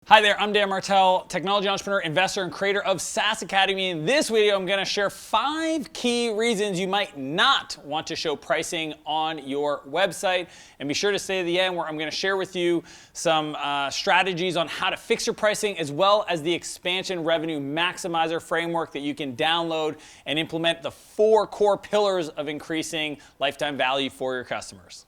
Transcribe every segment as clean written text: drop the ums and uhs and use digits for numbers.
Hi there, I'm Dan Martell, technology entrepreneur, investor, and creator of SaaS Academy. In this video, I'm going to share 5 key reasons you might not want to show pricing on your website. And be sure to stay to the end where I'm going to share with you some strategies on how to fix your pricing, as well as the expansion revenue maximizer framework that you can download and implement the 4 core pillars of increasing lifetime value for your customers.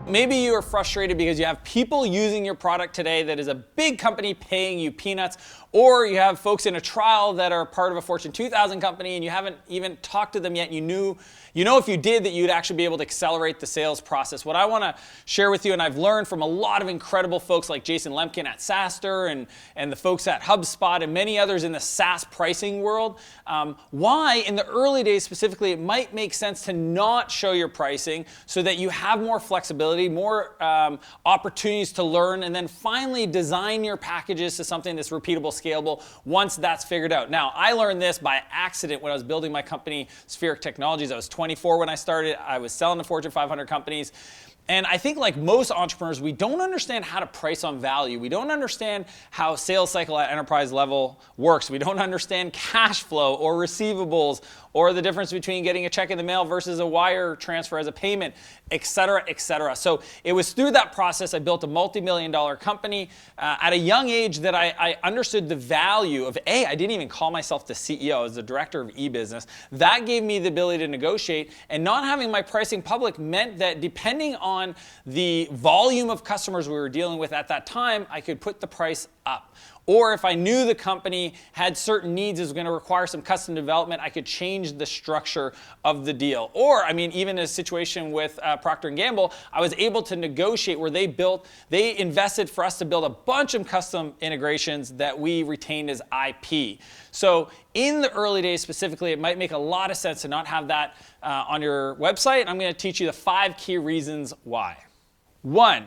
Maybe you are frustrated because you have people using your product today that is a big company paying you peanuts, or you have folks in a trial that are part of a Fortune 2000 company and you haven't even talked to them yet. You know if you did that you'd actually be able to accelerate the sales process. What I want to share with you, and I've learned from a lot of incredible folks like Jason Lemkin at SaaStr and the folks at HubSpot and many others in the SaaS pricing world, why in the early days specifically it might make sense to not show your pricing so that you have more flexibility, more opportunities to learn, and then finally design your packages to something that's repeatable, scalable once that's figured out. Now, I learned this by accident when I was building my company, Spheric Technologies. I was 24 when I started. I was selling to Fortune 500 companies. And I think like most entrepreneurs, we don't understand how to price on value. We don't understand how sales cycle at enterprise level works. We don't understand cash flow or receivables or the difference between getting a check in the mail versus a wire transfer as a payment, et cetera, et cetera. So it was through that process I built a multi-million-dollar company at a young age that I understood the value of, I didn't even call myself the CEO, I was the director of e-business. That gave me the ability to negotiate, and not having my pricing public meant that depending on the volume of customers we were dealing with at that time, I could put the price up. Or if I knew the company had certain needs, it was going to require some custom development, I could change the structure of the deal. Or, even in a situation with Procter & Gamble, I was able to negotiate where they invested for us to build a bunch of custom integrations that we retained as IP. So in the early days specifically, it might make a lot of sense to not have that on your website. I'm going to teach you the 5 key reasons why. 1,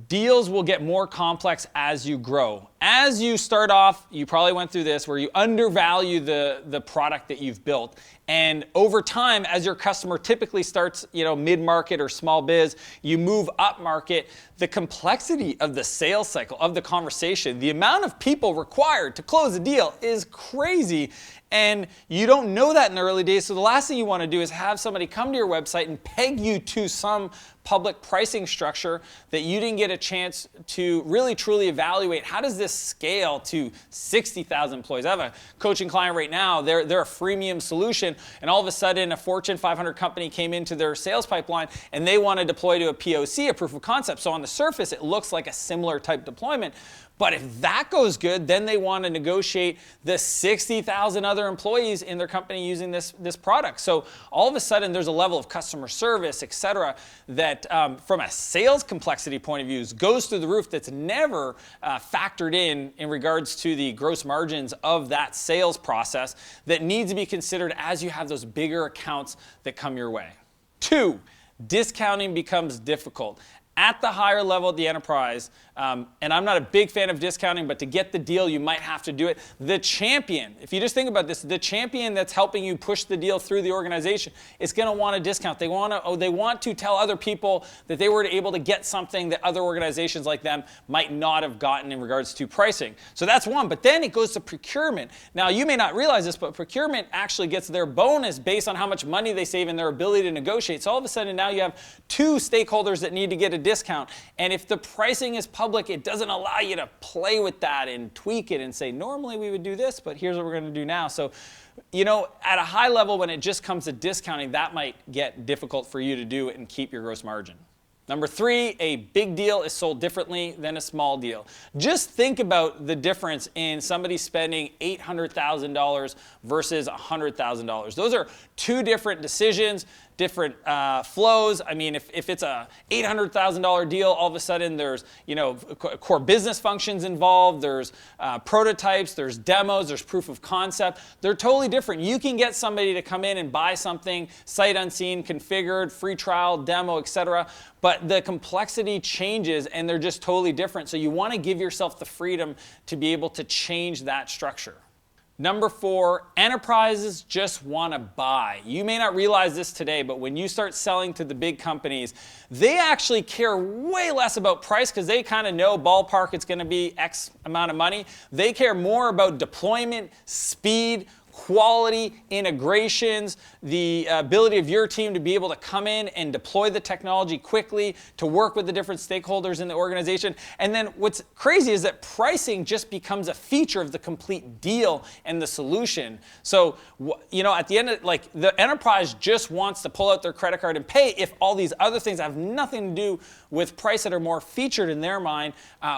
deals will get more complex as you grow. As you start off, you probably went through this where you undervalue the product that you've built. And over time, as your customer typically starts, mid-market or small biz, you move up market, the complexity of the sales cycle, of the conversation, the amount of people required to close a deal is crazy. And you don't know that in the early days. So the last thing you want to do is have somebody come to your website and peg you to some public pricing structure that you didn't get a chance to really truly evaluate. How does this scale to 60,000 employees? I have a coaching client right now. They're a freemium solution, and all of a sudden a Fortune 500 company came into their sales pipeline and they want to deploy to a POC, a proof of concept. So on the surface, it looks like a similar type deployment. But if that goes good, then they want to negotiate the 60,000 other employees in their company using this product. So all of a sudden, there's a level of customer service, et cetera, that from a sales complexity point of view goes through the roof that's never factored in regards to the gross margins of that sales process that needs to be considered as you have those bigger accounts that come your way. 2, discounting becomes difficult. At the higher level of the enterprise, and I'm not a big fan of discounting, but to get the deal, you might have to do it. The champion, if you just think about this, the champion that's helping you push the deal through the organization is going to want a discount. They want to tell other people that they were able to get something that other organizations like them might not have gotten in regards to pricing. So that's one, but then it goes to procurement. Now, you may not realize this, but procurement actually gets their bonus based on how much money they save and their ability to negotiate. So all of a sudden now you have 2 stakeholders that need to get a discount. And if the pricing is public, it doesn't allow you to play with that and tweak it and say, normally we would do this, but here's what we're going to do now. So, at a high level, when it just comes to discounting, that might get difficult for you to do and keep your gross margin. Number 3, a big deal is sold differently than a small deal. Just think about the difference in somebody spending $800,000 versus $100,000. Those are 2 different decisions, different flows. If it's a $800,000 deal, all of a sudden there's core business functions involved, there's prototypes, there's demos, there's proof of concept. They're totally different. You can get somebody to come in and buy something sight unseen, configured, free trial, demo, etc. But the complexity changes and they're just totally different. So you want to give yourself the freedom to be able to change that structure. Number 4, enterprises just want to buy. You may not realize this today, but when you start selling to the big companies, they actually care way less about price because they kind of know ballpark it's going to be X amount of money. They care more about deployment, speed, quality, integrations, the ability of your team to be able to come in and deploy the technology quickly, to work with the different stakeholders in the organization. And then what's crazy is that pricing just becomes a feature of the complete deal and the solution. So, at the end of, the enterprise just wants to pull out their credit card and pay if all these other things that have nothing to do with price that are more featured in their mind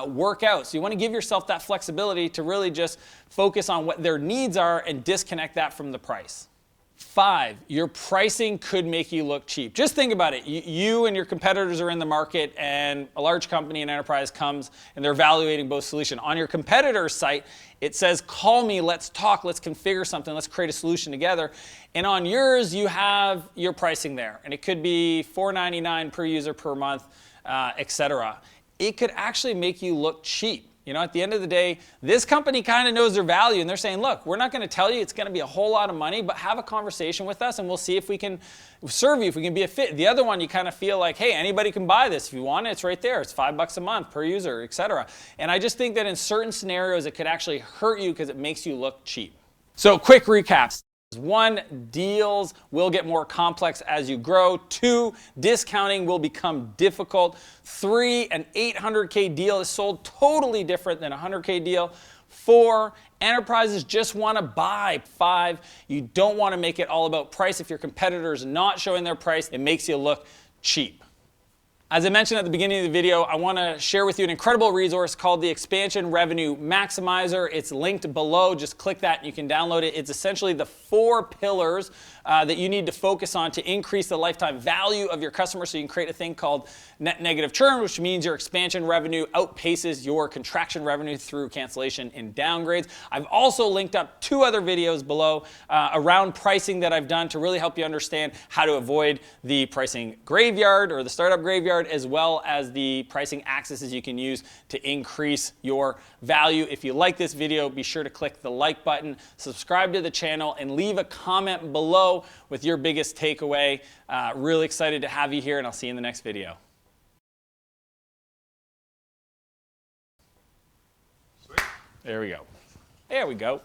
work out. So you want to give yourself that flexibility to really just focus on what their needs are and disconnect that from the price. 5, your pricing could make you look cheap. Just think about it. You and your competitors are in the market, and a large company, an enterprise, comes and they're evaluating both solutions. On your competitor's site, it says, call me, let's talk, let's configure something, let's create a solution together. And on yours, you have your pricing there. And it could be $4.99 per user per month, etc. It could actually make you look cheap. At the end of the day, this company kind of knows their value, and they're saying, look, we're not going to tell you it's going to be a whole lot of money, but have a conversation with us, and we'll see if we can serve you, if we can be a fit. The other one, you kind of feel like, hey, anybody can buy this. If you want it, it's right there. It's $5 a month per user, etc. And I just think that in certain scenarios, it could actually hurt you because it makes you look cheap. So quick recaps. 1, deals will get more complex as you grow. 2, discounting will become difficult. 3, an $800K deal is sold totally different than a $100K deal. 4, enterprises just want to buy. 5, you don't want to make it all about price. If your competitor is not showing their price, it makes you look cheap. As I mentioned at the beginning of the video, I want to share with you an incredible resource called the Expansion Revenue Maximizer. It's linked below. Just click that and you can download it. It's essentially the 4 pillars that you need to focus on to increase the lifetime value of your customer, so you can create a thing called net negative churn, which means your expansion revenue outpaces your contraction revenue through cancellation and downgrades. I've also linked up 2 other videos below around pricing that I've done to really help you understand how to avoid the pricing graveyard or the startup graveyard, as well as the pricing accesses you can use to increase your value. If you like this video, be sure to click the like button, subscribe to the channel, and leave a comment below with your biggest takeaway. Really excited to have you here, and I'll see you in the next video. Sweet. There we go. There we go.